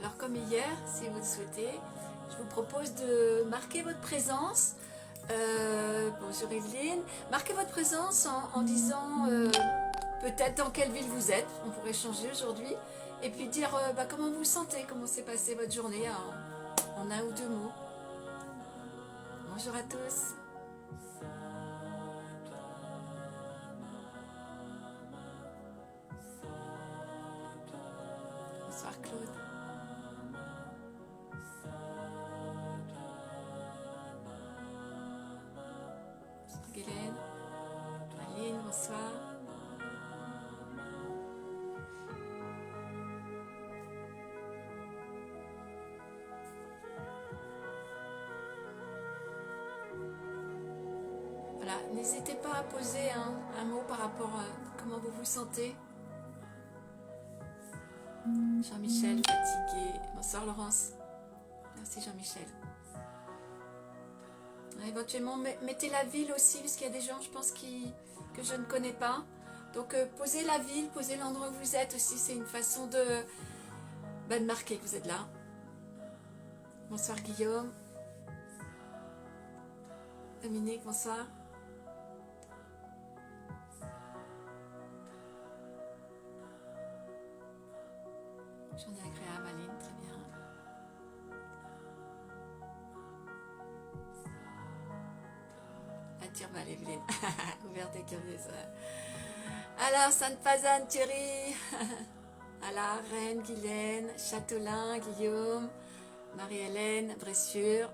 Alors comme hier, si vous le souhaitez, je vous propose de marquer votre présence. Bonjour Evelyne. Marquez votre présence en disant peut-être dans quelle ville vous êtes. On pourrait changer aujourd'hui. Et puis dire comment vous vous sentez, comment s'est passée votre journée en un ou deux mots. Bonjour à tous. Bonsoir Claude. Bonsoir Guylaine. Aline, bonsoir. Voilà, n'hésitez pas à poser un mot par rapport à comment vous vous sentez. Jean-Michel, fatigué. Bonsoir Laurence. Merci Jean-Michel. Éventuellement, mettez la ville aussi, parce qu'il y a des gens, je pense, que je ne connais pas. Donc, posez la ville, posez l'endroit où vous êtes aussi. C'est une façon de marquer que vous êtes là. Bonsoir Guillaume. Dominique, bonsoir. Journée agréable, Aline, très bien. La Turballe, Evelyne. Ouverte et curieuse. Alors, Sainte-Pazanne, Thierry. Alors, Rennes, Guylaine, Châtelain, Guillaume, Marie-Hélène, Bressure.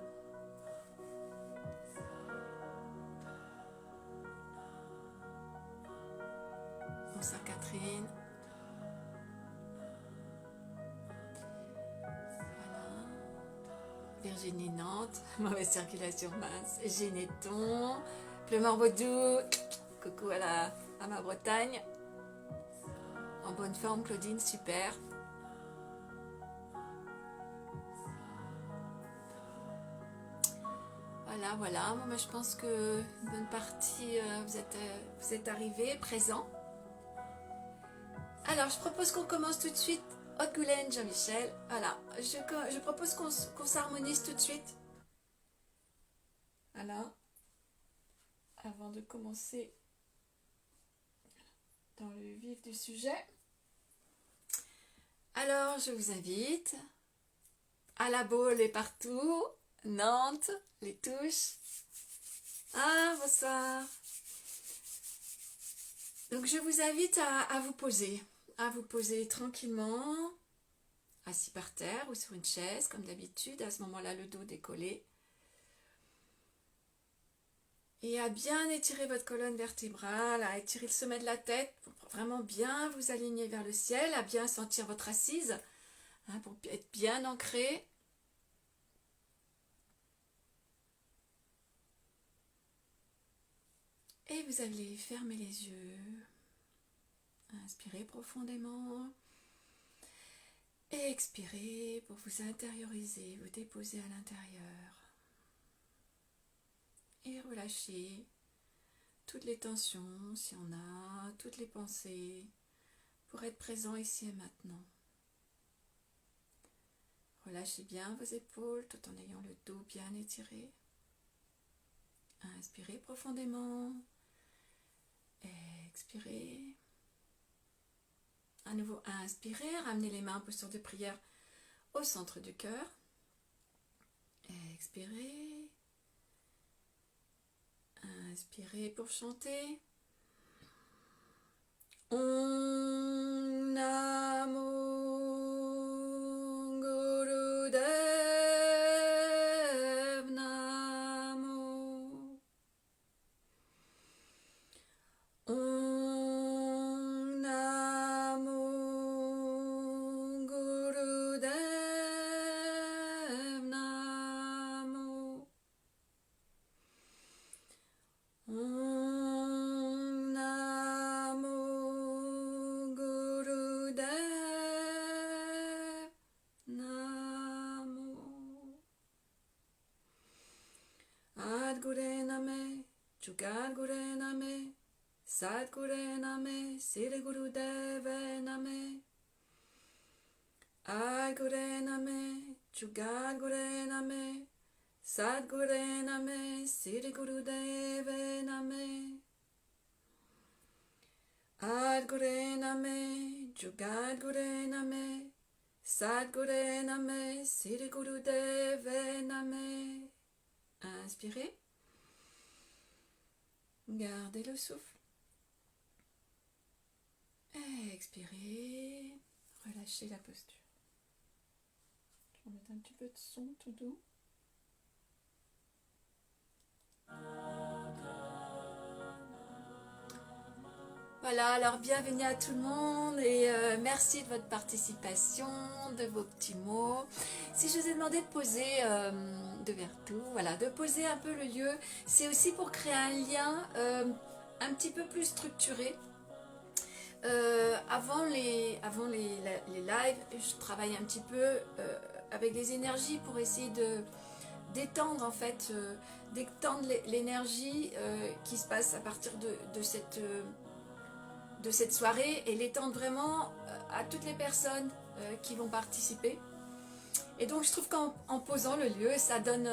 Bonsoir Catherine. Virginie Nantes, mauvaise circulation mince, Généton, Pleumeur-Baudou, coucou à ma Bretagne, en bonne forme Claudine, super. Voilà, moi je pense que une bonne partie, vous êtes arrivés, présents. Alors je propose qu'on commence tout de suite. Haute Goulaine, Jean-Michel, voilà, je propose qu'on s'harmonise tout de suite. Voilà, avant de commencer dans le vif du sujet. Alors, je vous invite à la Baule et partout, Nantes, les Touches. Ah, bonsoir. Donc, je vous invite à vous poser tranquillement, assis par terre ou sur une chaise, comme d'habitude, à ce moment-là, le dos décollé. Et à bien étirer votre colonne vertébrale, à étirer le sommet de la tête, pour vraiment bien vous aligner vers le ciel, à bien sentir votre assise, pour être bien ancré. Et vous allez fermer les yeux, inspirez profondément, et expirez pour vous intérioriser, vous déposer à l'intérieur. Et relâchez toutes les tensions, s'il y en a, toutes les pensées, pour être présent ici et maintenant. Relâchez bien vos épaules tout en ayant le dos bien étiré. Inspirez profondément. Expirez. À nouveau, inspirez. Ramenez les mains en posture de prière au centre du cœur. Expirez. Inspirez pour chanter. Om Namo Gurudev Namo. Om Namo Gurudev Namo. Om Namo Gurudev Namo. Adgure Name, Jugadgure Name, Sadgure Name, Sri Gurudev Name. Adgure Name, Jugadgure Name, Sadgure Name, Sri Gurudeve Name. Adgure Name, Jugadgure Name, Sadgure Name, Sri Gurudeve Name. Inspirez. Gardez le souffle. Expirez. Relâchez la posture. Je vais mettre un petit peu de son tout doux. Voilà, alors bienvenue à tout le monde et merci de votre participation, de vos petits mots. Si je vous ai demandé de poser de Vertou, voilà, de poser un peu le lieu, c'est aussi pour créer un lien un petit peu plus structuré. Avant les lives, je travaille un petit peu avec les énergies pour essayer d'étendre en fait, d'étendre l'énergie qui se passe à partir de cette soirée et l'étendre vraiment à toutes les personnes qui vont participer. Et donc je trouve qu'en posant le lieu, ça donne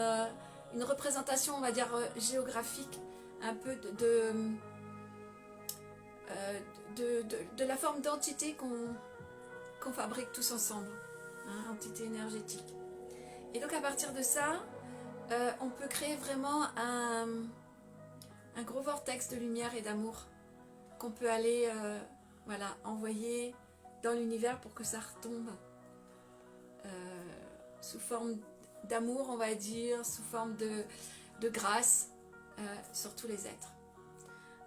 une représentation, on va dire, géographique, un peu de la forme d'entité qu'on fabrique tous ensemble, hein, entité énergétique. Et donc à partir de ça, on peut créer vraiment un gros vortex de lumière et d'amour qu'on peut aller voilà, envoyer dans l'univers pour que ça retombe sous forme d'amour, on va dire, sous forme de grâce sur tous les êtres.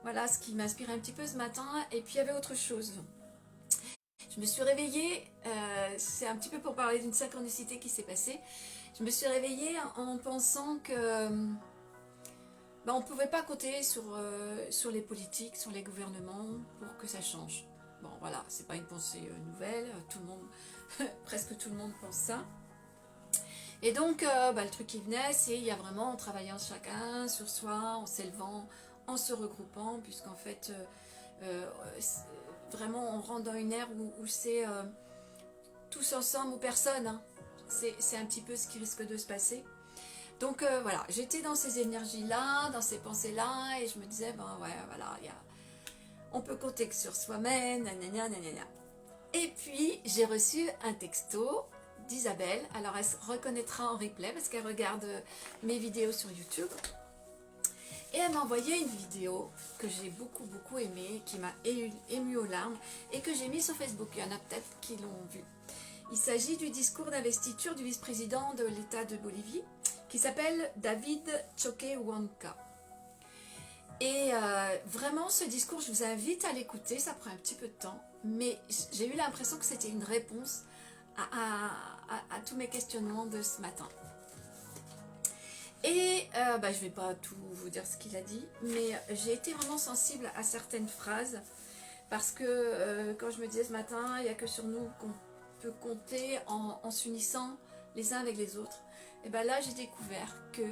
Voilà ce qui m'inspire un petit peu ce matin. Et puis il y avait autre chose. Je me suis réveillée, c'est un petit peu pour parler d'une synchronicité qui s'est passée. Je me suis réveillée en pensant que on ne pouvait pas compter sur les politiques, sur les gouvernements pour que ça change. Bon voilà, c'est pas une pensée nouvelle, tout le monde, presque tout le monde pense ça. Et donc le truc qui venait, c'est il y a vraiment en travaillant chacun sur soi, en s'élevant, en se regroupant, puisqu'en fait vraiment on rentre dans une ère où c'est tous ensemble ou personne, hein. C'est un petit peu ce qui risque de se passer. Donc voilà, j'étais dans ces énergies-là, dans ces pensées-là, et je me disais, ben ouais, voilà, on peut compter que sur soi-même, nanana, nanana. Et puis, j'ai reçu un texto d'Isabelle, alors elle se reconnaîtra en replay, parce qu'elle regarde mes vidéos sur YouTube. Et elle m'a envoyé une vidéo que j'ai beaucoup aimée, qui m'a émue aux larmes, et que j'ai mis sur Facebook, il y en a peut-être qui l'ont vu. Il s'agit du discours d'investiture du vice-président de l'État de Bolivie, qui s'appelle David Choquehuanca. Et vraiment, ce discours, je vous invite à l'écouter, ça prend un petit peu de temps, mais j'ai eu l'impression que c'était une réponse à tous mes questionnements de ce matin. Et je ne vais pas tout vous dire ce qu'il a dit, mais j'ai été vraiment sensible à certaines phrases, parce que quand je me disais ce matin, il n'y a que sur nous qu'on peut compter en s'unissant les uns avec les autres, et bien là j'ai découvert que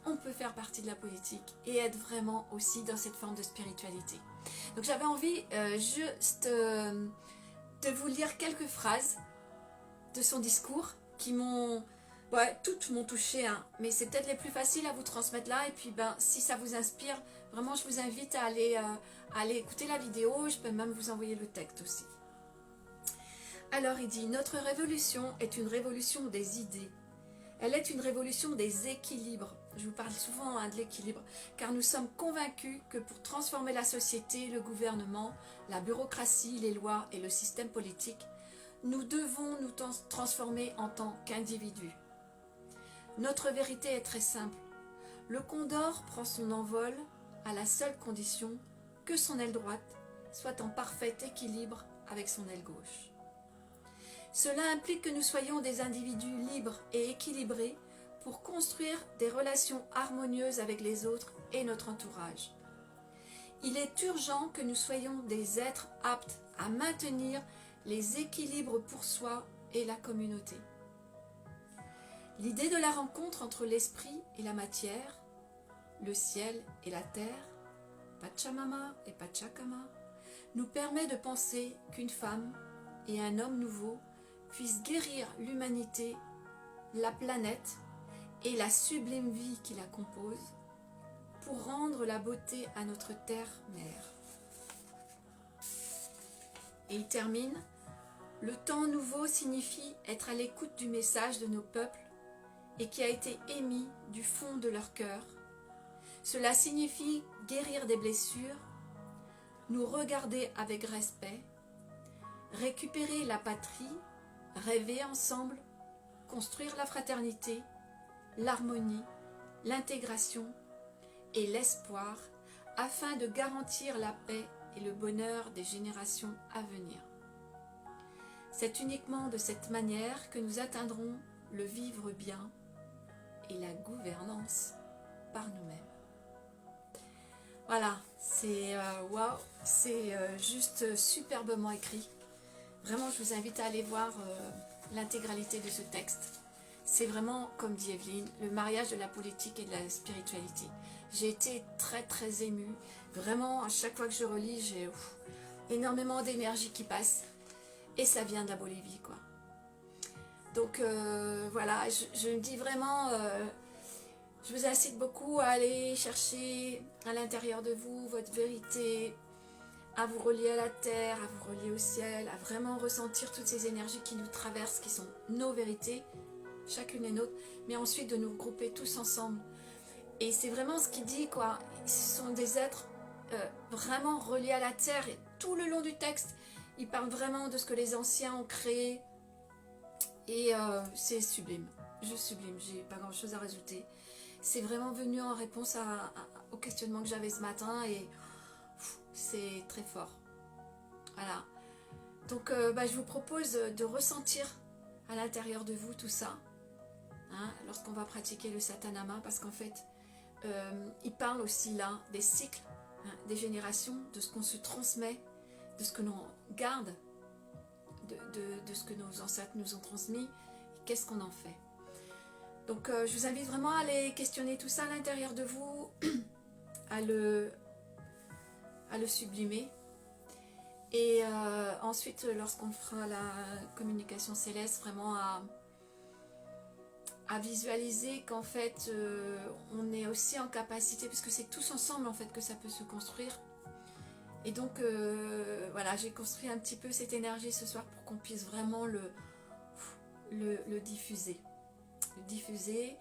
on peut faire partie de la politique et être vraiment aussi dans cette forme de spiritualité. Donc j'avais envie juste de vous lire quelques phrases de son discours qui m'ont, toutes m'ont touché, hein, mais c'est peut-être les plus faciles à vous transmettre là. Et puis si ça vous inspire, vraiment je vous invite à aller écouter la vidéo. Je peux même vous envoyer le texte aussi. Alors il dit, notre révolution est une révolution des idées. Elle est une révolution des équilibres. Je vous parle souvent de l'équilibre, car nous sommes convaincus que pour transformer la société, le gouvernement, la bureaucratie, les lois et le système politique, nous devons nous transformer en tant qu'individus. Notre vérité est très simple. Le condor prend son envol à la seule condition que son aile droite soit en parfait équilibre avec son aile gauche. Cela implique que nous soyons des individus libres et équilibrés pour construire des relations harmonieuses avec les autres et notre entourage. Il est urgent que nous soyons des êtres aptes à maintenir les équilibres pour soi et la communauté. L'idée de la rencontre entre l'esprit et la matière, le ciel et la terre, Pachamama et Pachacama, nous permet de penser qu'une femme et un homme nouveau puisse guérir l'humanité, la planète et la sublime vie qui la compose, pour rendre la beauté à notre terre-mère. Et il termine, le temps nouveau signifie être à l'écoute du message de nos peuples et qui a été émis du fond de leur cœur. Cela signifie guérir des blessures, nous regarder avec respect, récupérer la patrie, rêver ensemble, construire la fraternité, l'harmonie, l'intégration et l'espoir afin de garantir la paix et le bonheur des générations à venir. C'est uniquement de cette manière que nous atteindrons le vivre bien et la gouvernance par nous-mêmes. Voilà, c'est waouh, c'est juste superbement écrit. Vraiment, je vous invite à aller voir l'intégralité de ce texte. C'est vraiment, comme dit Evelyne, le mariage de la politique et de la spiritualité. J'ai été très très émue. Vraiment, à chaque fois que je relis, j'ai énormément d'énergie qui passe. Et ça vient de la Bolivie, quoi. Donc voilà, je me dis vraiment, je vous incite beaucoup à aller chercher à l'intérieur de vous votre vérité, à vous relier à la terre, à vous relier au ciel, à vraiment ressentir toutes ces énergies qui nous traversent, qui sont nos vérités, chacune les nôtres, mais ensuite de nous regrouper tous ensemble. Et c'est vraiment ce qu'il dit, quoi. Ce sont des êtres vraiment reliés à la terre, et tout le long du texte, il parle vraiment de ce que les anciens ont créé, et c'est sublime, juste sublime, j'ai pas grand chose à rajouter. C'est vraiment venu en réponse au questionnement que j'avais ce matin, et c'est très fort. Voilà. Donc je vous propose de ressentir à l'intérieur de vous tout ça, hein, lorsqu'on va pratiquer le Satanama, parce qu'en fait, il parle aussi là des cycles, hein, des générations, de ce qu'on se transmet, de ce que l'on garde, de ce que nos ancêtres nous ont transmis, et qu'est-ce qu'on en fait. Donc je vous invite vraiment à aller questionner tout ça à l'intérieur de vous, à le sublimer. Et ensuite, lorsqu'on fera la communication céleste, vraiment à visualiser qu'en fait, on est aussi en capacité, parce que c'est tous ensemble en fait que ça peut se construire. Et donc, voilà, j'ai construit un petit peu cette énergie ce soir pour qu'on puisse vraiment le diffuser. Le diffuser,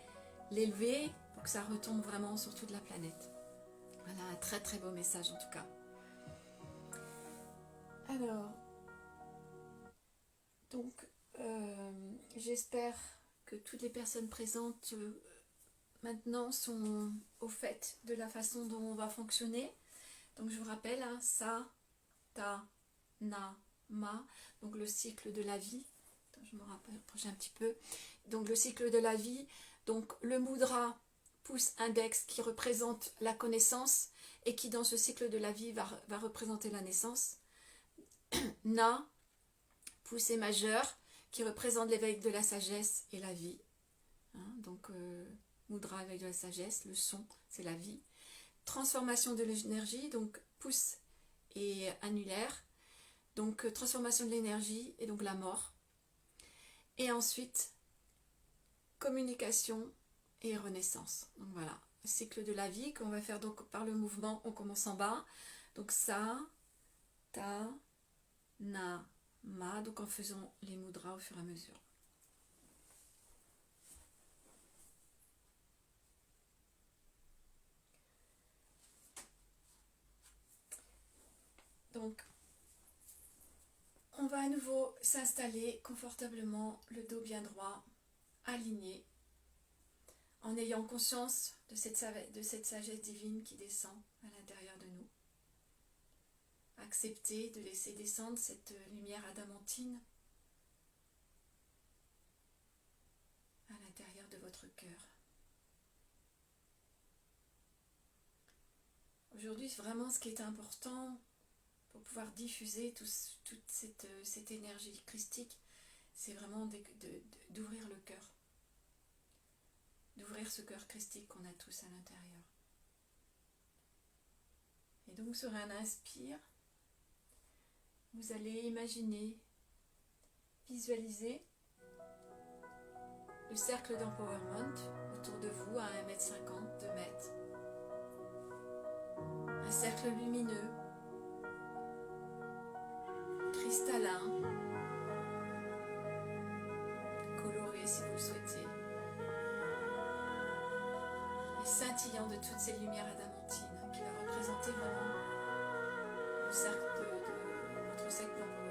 l'élever, pour que ça retombe vraiment sur toute la planète. Voilà, un très très beau message en tout cas. Alors, donc, j'espère que toutes les personnes présentes maintenant sont au fait de la façon dont on va fonctionner. Donc je vous rappelle, hein, Sa, Ta, Na, Ma, donc le cycle de la vie. Attends, je me rapproche un petit peu. Donc le cycle de la vie, donc le mudra, pouce index qui représente la connaissance et qui dans ce cycle de la vie va représenter la naissance. Na, pouce majeur qui représente l'éveil de la sagesse et la vie. Hein, donc mudra, éveil de la sagesse, le son, c'est la vie. Transformation de l'énergie, donc pouce et annulaire, donc transformation de l'énergie et donc la mort. Et ensuite, communication et renaissance. Donc voilà, le cycle de la vie qu'on va faire donc par le mouvement, on commence en bas. Donc Sa, Ta, Na, Ma, donc en faisant les mudras au fur et à mesure. Donc, on va à nouveau s'installer confortablement, le dos bien droit, aligné, en ayant conscience de cette sagesse divine qui descend à l'intérieur de nous. Acceptez de laisser descendre cette lumière adamantine à l'intérieur de votre cœur. Aujourd'hui, vraiment ce qui est important pour pouvoir diffuser toute cette énergie christique, c'est vraiment d'ouvrir le cœur. D'ouvrir ce cœur christique qu'on a tous à l'intérieur. Et donc sur un inspire, vous allez imaginer visualisez le cercle d'empowerment autour de vous à 1,50 m, 2 mètres. Un cercle lumineux, cristallin, coloré si vous le souhaitez, et scintillant de toutes ces lumières adamantines qui va représenter vraiment le cercle de votre cercle d'empowerment.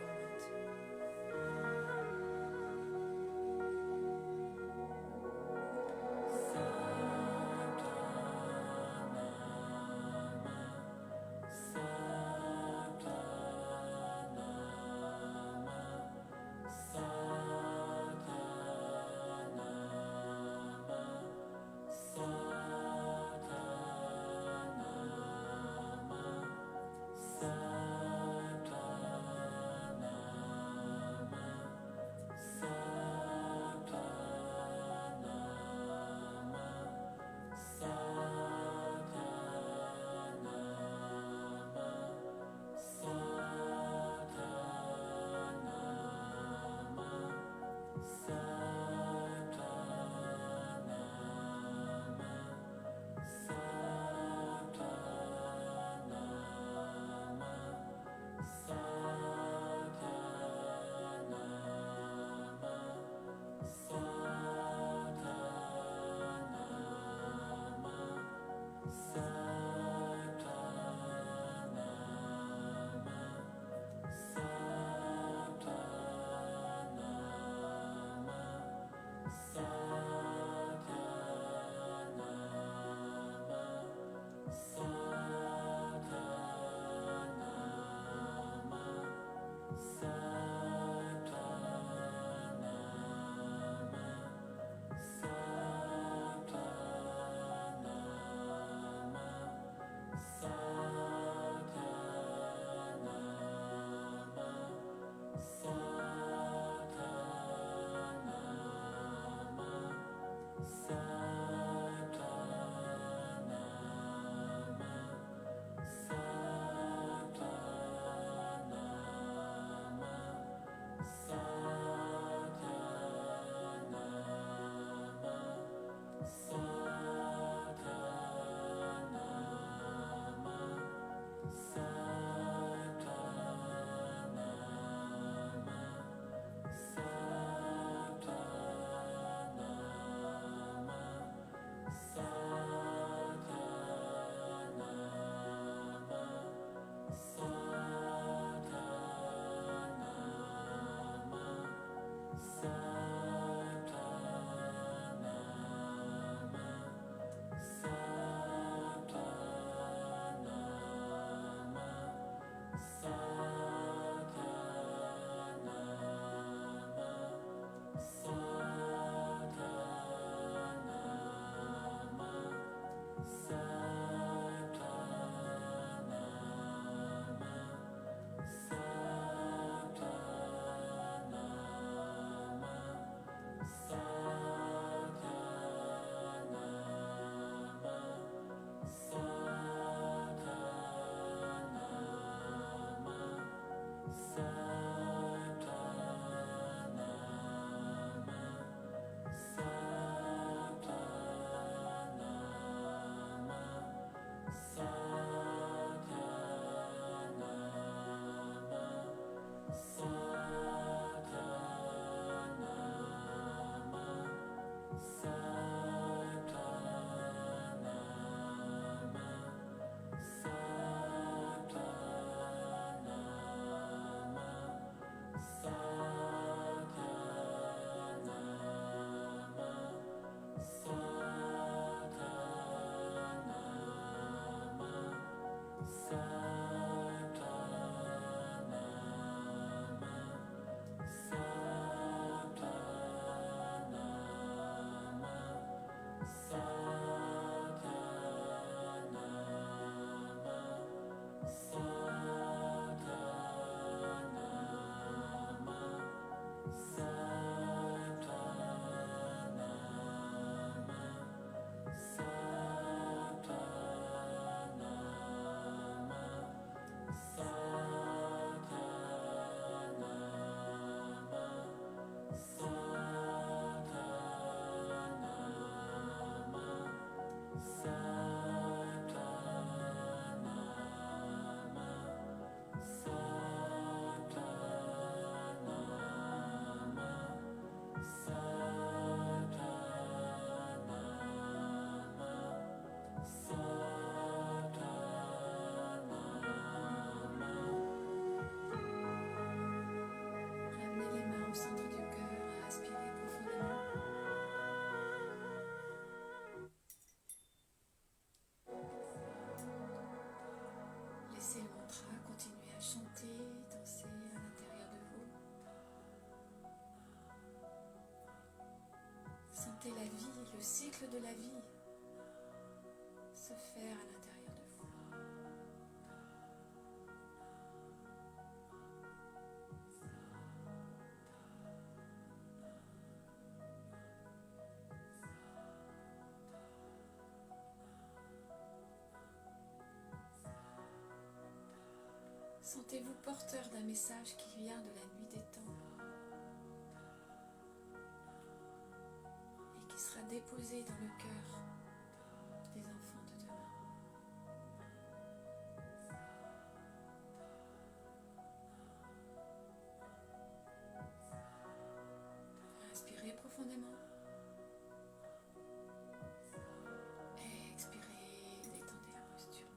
Sentez la vie, le cycle de la vie se faire à l'intérieur de vous. Sentez-vous porteur d'un message qui vient de la nuit des temps et qui sera déposé dans le cœur des enfants de demain. Inspirez profondément. Et expirez, détendez la posture.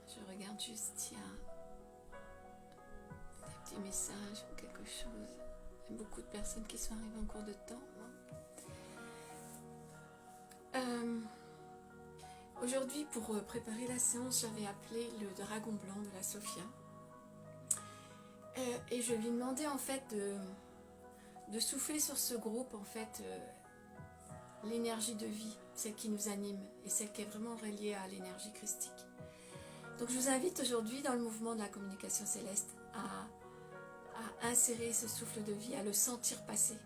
Je regarde juste s'il y a des petits messages ou quelque chose. Il y a beaucoup de personnes qui sont arrivées en cours de temps. Aujourd'hui, pour préparer la séance, j'avais appelé le dragon blanc de la Sophia. Et je lui demandais en fait de souffler sur ce groupe en fait l'énergie de vie, celle qui nous anime et celle qui est vraiment reliée à l'énergie christique. Donc je vous invite aujourd'hui dans le mouvement de la communication céleste à insérer ce souffle de vie, à le sentir passer.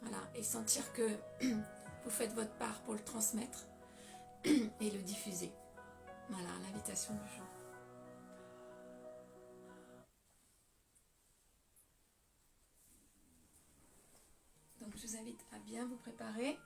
Voilà, et sentir que vous faites votre part pour le transmettre et le diffuser. Voilà, l'invitation du jour. Donc je vous invite à bien vous préparer.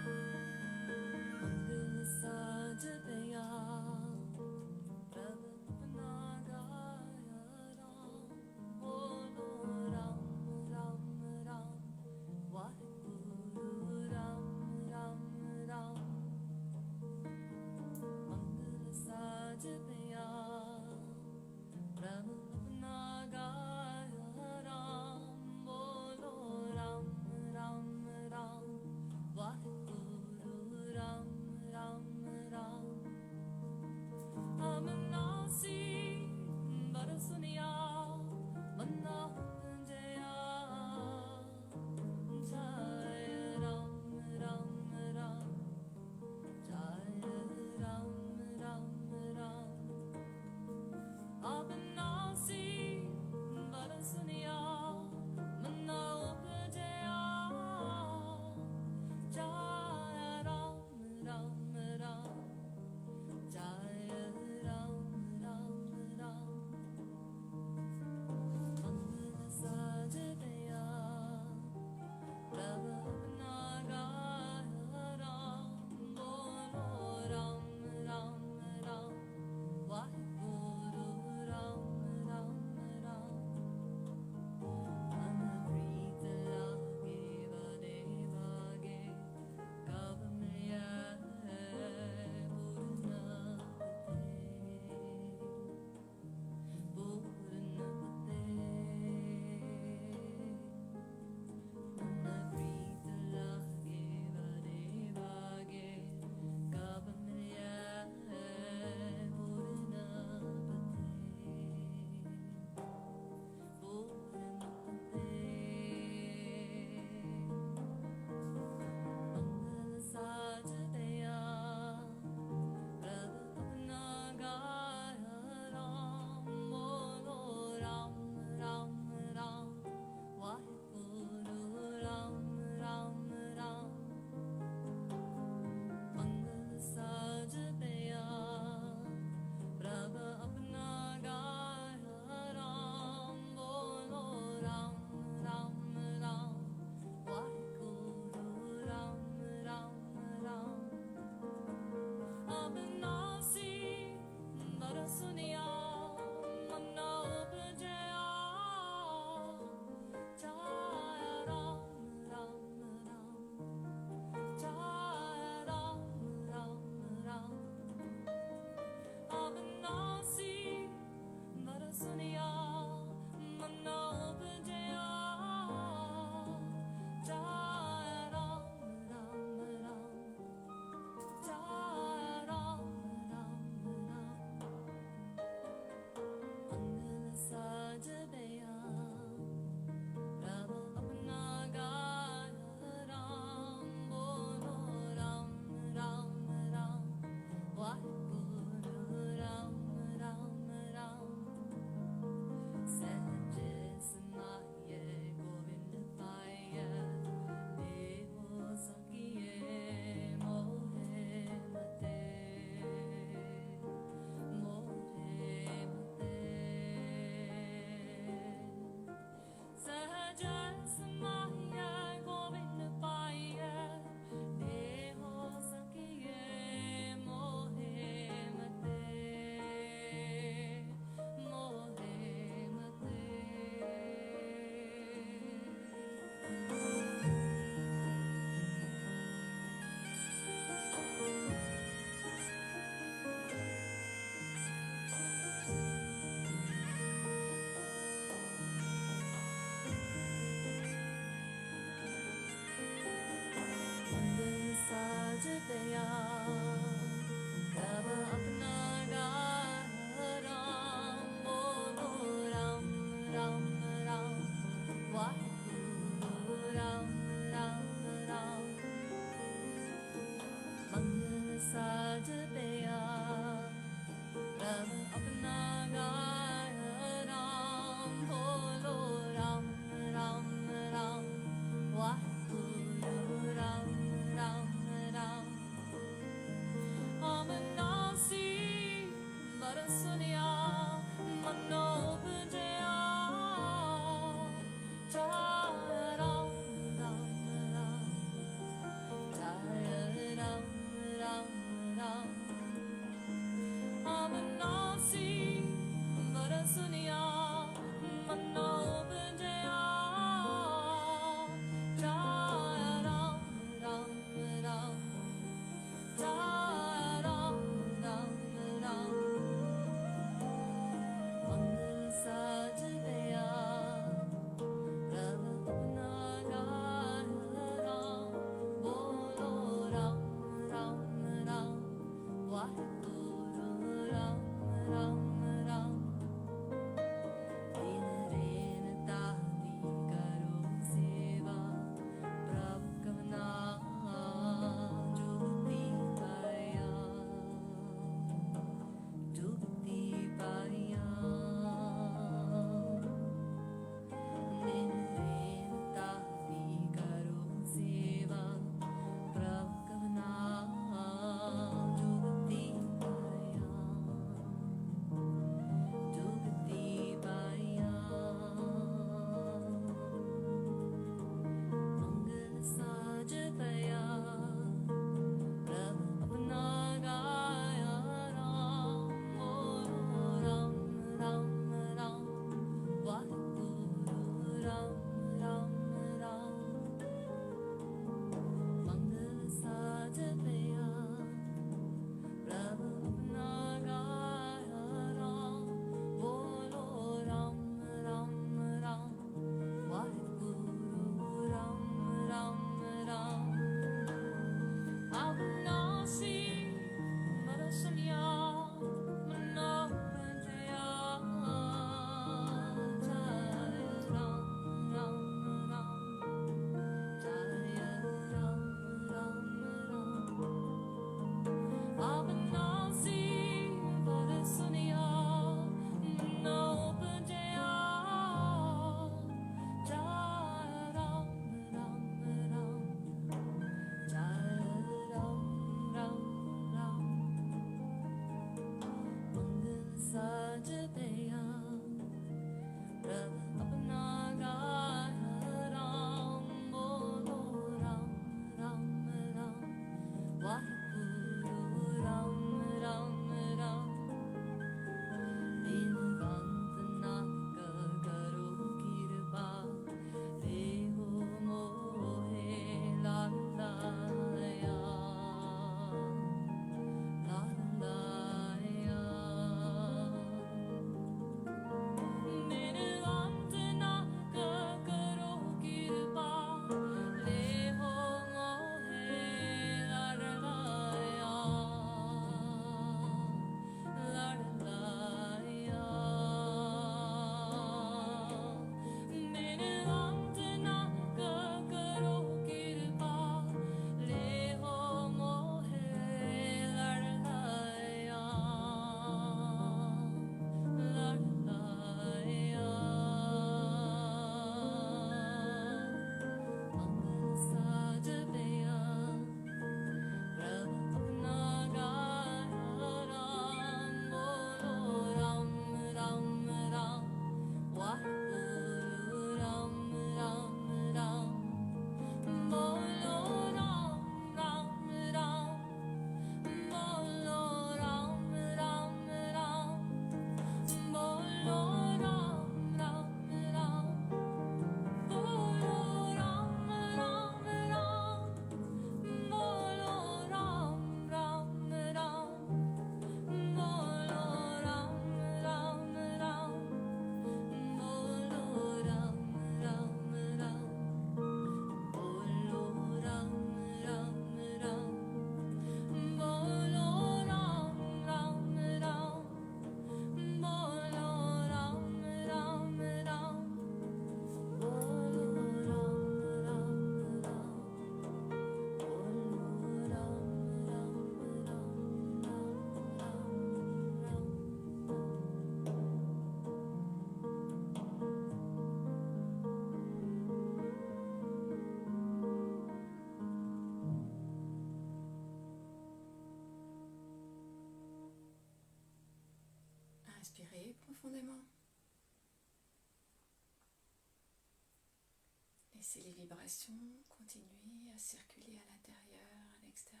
Laissez les vibrations continuer à circuler à l'intérieur, à l'extérieur.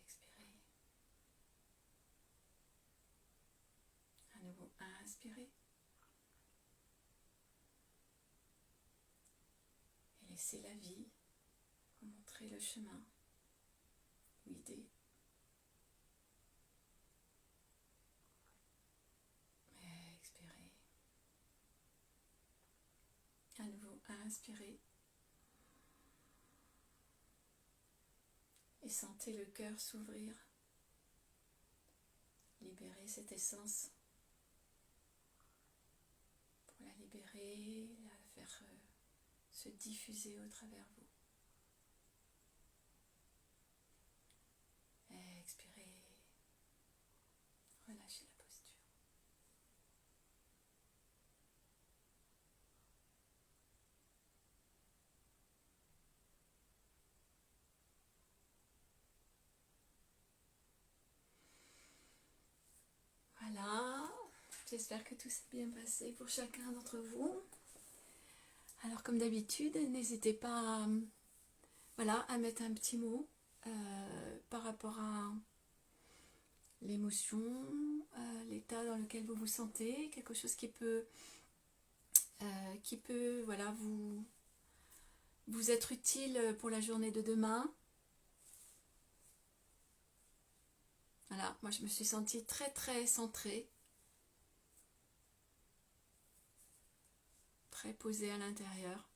Expirez. À nouveau, inspirez. Et laissez la vie vous montrer le chemin, guider. Expirez. À nouveau, inspirez. Et sentez le cœur s'ouvrir. Libérez cette essence. Pour la libérer, la faire se diffuser au travers vous. Expirez. Relâchez la posture. Voilà, j'espère que tout s'est bien passé pour chacun d'entre vous. Alors comme d'habitude, n'hésitez pas à mettre un petit mot par rapport à l'émotion, l'état dans lequel vous vous sentez, quelque chose qui peut vous être utile pour la journée de demain. Voilà, moi je me suis sentie très très centrée, très posée à l'intérieur.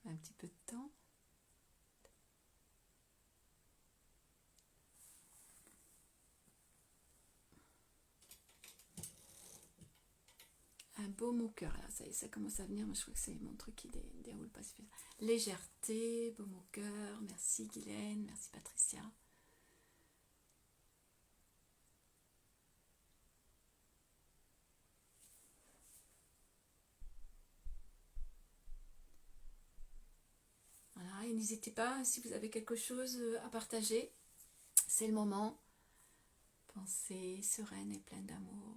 Un petit peu de temps. Un baume au cœur, là, ça commence à venir, mais je crois que c'est mon truc qui déroule pas suffisamment. Légèreté, baume au cœur, merci Guylaine, merci Patricia. Voilà, et n'hésitez pas, si vous avez quelque chose à partager, c'est le moment. Pensée sereine et pleine d'amour,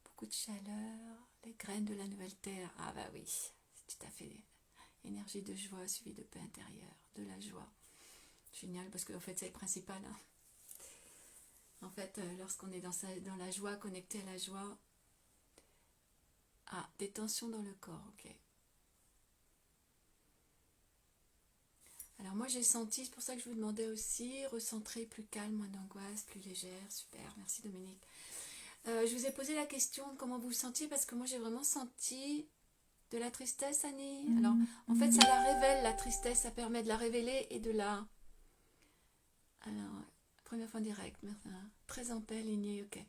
beaucoup de chaleur, les graines de la nouvelle terre. Ah bah oui, c'est tout à fait énergie de joie suivie de paix intérieure, de la joie. Génial, parce que en fait c'est le principal. Hein. En fait, lorsqu'on est dans la joie, connecté à la joie, des tensions dans le corps, ok. Alors moi j'ai senti, c'est pour ça que je vous demandais aussi, recentrer, plus calme, moins d'angoisse, plus légère, super, merci Dominique. Je vous ai posé la question de comment vous vous sentiez, parce que moi j'ai vraiment senti de la tristesse, Annie. Alors en fait ça la révèle, la tristesse, ça permet de la révéler et de la... Alors, première fois en direct, merci. Très en paix, lignée, ok.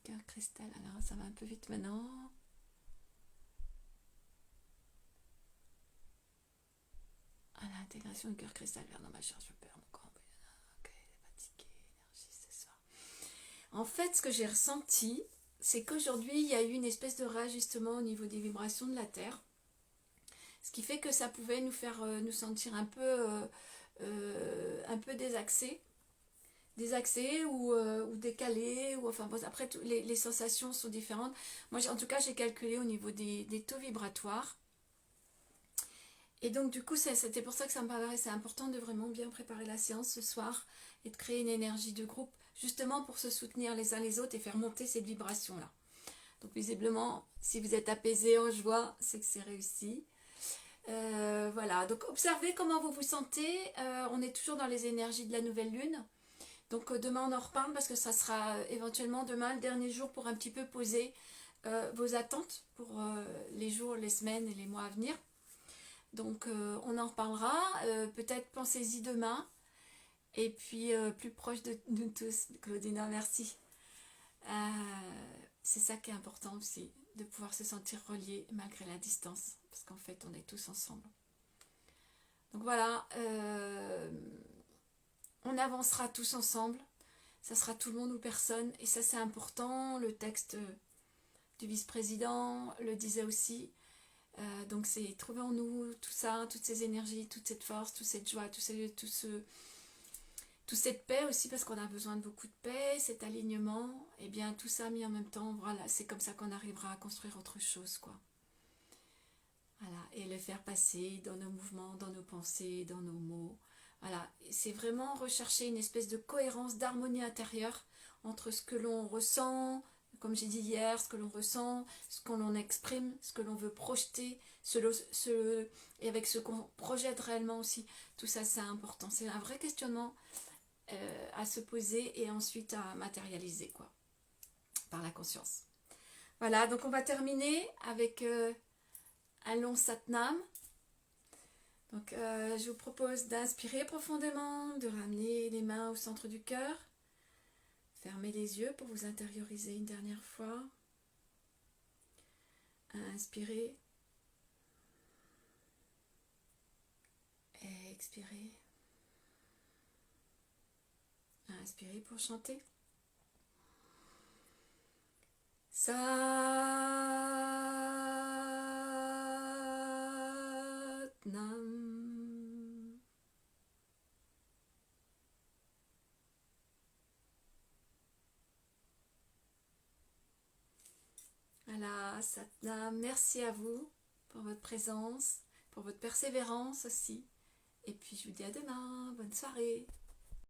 Cœur cristal, alors ça va un peu vite maintenant. L'intégration du cœur cristal vers dans ma charge, je perds mon corps. Ok, fatigué, énergie ce soir. En fait, ce que j'ai ressenti, c'est qu'aujourd'hui, il y a eu une espèce de réajustement au niveau des vibrations de la Terre. Ce qui fait que ça pouvait nous faire nous sentir un peu désaxés ou décalés. Ou, enfin, bon, après, les sensations sont différentes. Moi, en tout cas, j'ai calculé au niveau des taux vibratoires. Et donc du coup c'était pour ça que ça me paraissait important de vraiment bien préparer la séance ce soir et de créer une énergie de groupe justement pour se soutenir les uns les autres et faire monter cette vibration là. Donc visiblement si vous êtes apaisés en joie c'est que c'est réussi. Voilà, donc observez comment vous vous sentez. On est toujours dans les énergies de la nouvelle lune. Donc demain on en reparle parce que ça sera éventuellement demain le dernier jour pour un petit peu poser vos attentes pour les jours, les semaines et les mois à venir. Donc on en reparlera, peut-être pensez-y demain, et puis plus proche de nous tous, Claudina, merci. C'est ça qui est important aussi, de pouvoir se sentir relié malgré la distance, parce qu'en fait on est tous ensemble. Donc voilà, on avancera tous ensemble, ça sera tout le monde ou personne. Et ça, c'est important. Le texte du vice-président le disait aussi. Donc c'est trouver en nous tout ça, toutes ces énergies, toute cette force, toute cette joie, toute cette paix aussi, parce qu'on a besoin de beaucoup de paix, cet alignement, et bien tout ça mis en même temps, voilà, c'est comme ça qu'on arrivera à construire autre chose, quoi. Voilà, et le faire passer dans nos mouvements, dans nos pensées, dans nos mots. Voilà, c'est vraiment rechercher une espèce de cohérence, d'harmonie intérieure entre ce que l'on ressent, comme j'ai dit hier, ce que l'on ressent, ce que l'on exprime, ce que l'on veut projeter, et avec ce qu'on projette réellement aussi. Tout ça, c'est important. C'est un vrai questionnement à se poser et ensuite à matérialiser, quoi, par la conscience. Voilà, donc on va terminer avec un long satnam. Donc je vous propose d'inspirer profondément, de ramener les mains au centre du cœur. Fermez les yeux pour vous intérioriser une dernière fois. Inspirez. Expirez. Inspirez pour chanter. Satnam. Voilà, Satnam. Merci à vous pour votre présence, pour votre persévérance aussi. Et puis je vous dis à demain. Bonne soirée.